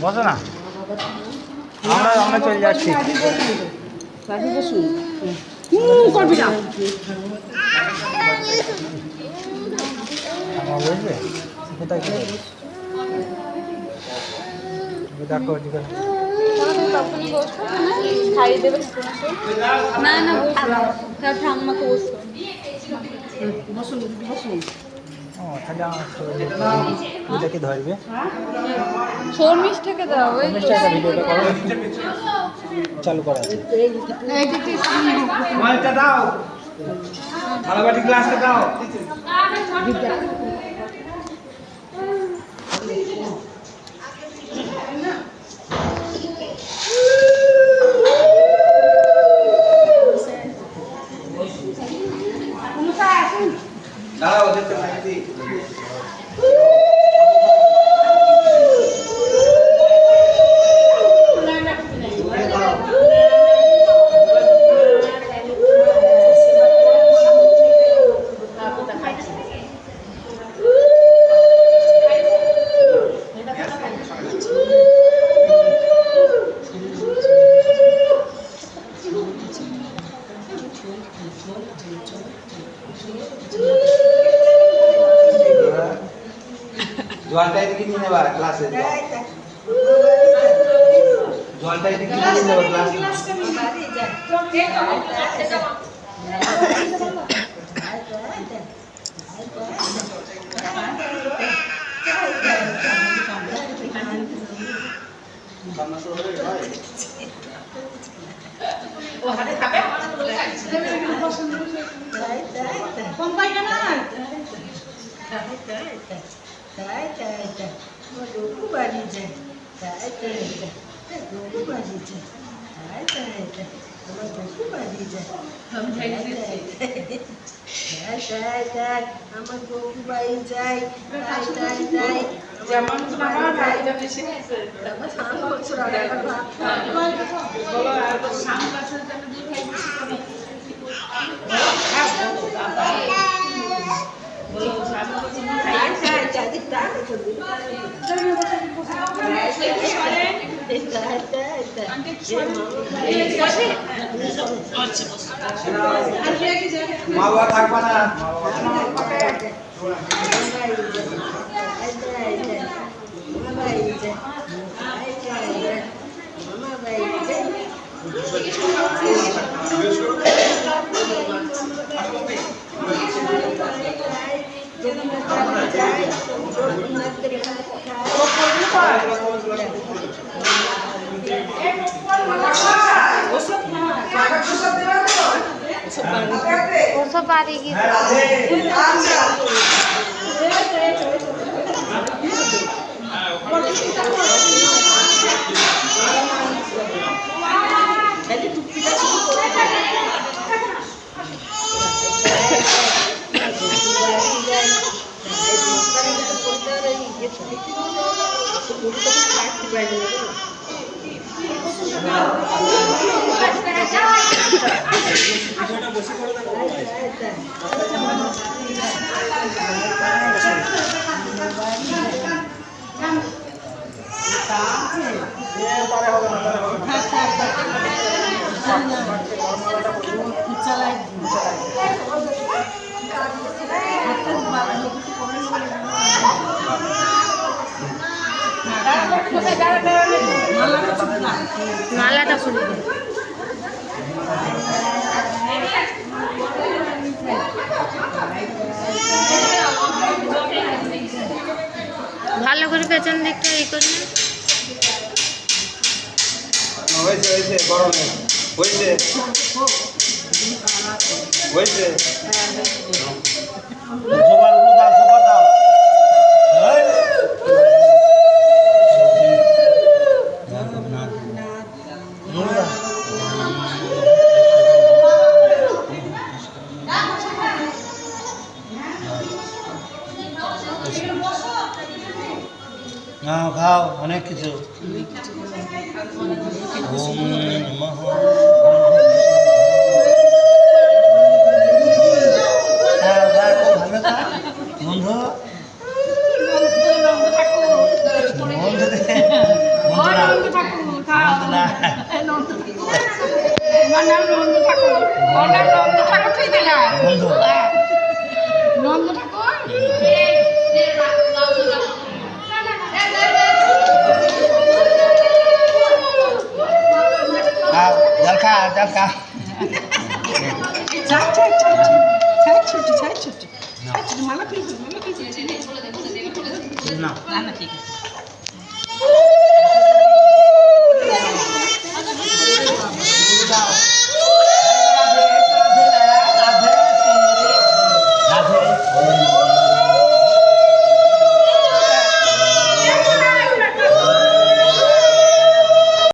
বসো না, আমরা চলে যাচ্ছি। করবি না বুঝবে কোথায় কি দেখো খাইয়ে দেবে না না ঠাম্মাকে বসতো বসুন বসুন। ও তাহলে এটাকে ধরবে শর্মিষ্ঠাকে দাও ওই একটা ভিডিওটা করো, চালু করা আছে। মালটা দাও, থালাবাটি গ্লাসটা দাও। দাঁড়াও, দেখতে পাচ্ছি। জলটা এদিকে নিয়ে নেবা ক্লাসে, জলটা এদিকে নিয়ে নেবা ক্লাসে। আমার গরু বাড়ি যাই যেমন আমার ভাইটা বেশি আছে আমার সামনে বছর আগে একটা ভাত বলো আর সামনে বছর জন্য দুই ভাই বেশি করে বলো সামনে বছর মা বাবা থাকবা না। ওসব বাড়ি গিয়ে মালাটা খুলে দে। ভালো করে পেছন দিকটা এই করি হয়েছে হয়েছে, গরমে হয়েছে হয়েছে। হ্যাঁ খাও, অনেক কিছু। ওম নমঃ বন্ধু ঠাকুর ওটা নন্দ ঠাকুর তুই দিলা বন্ধু নন্দ ঠাকুর জল খা মালা পিস না না ঠিক আছে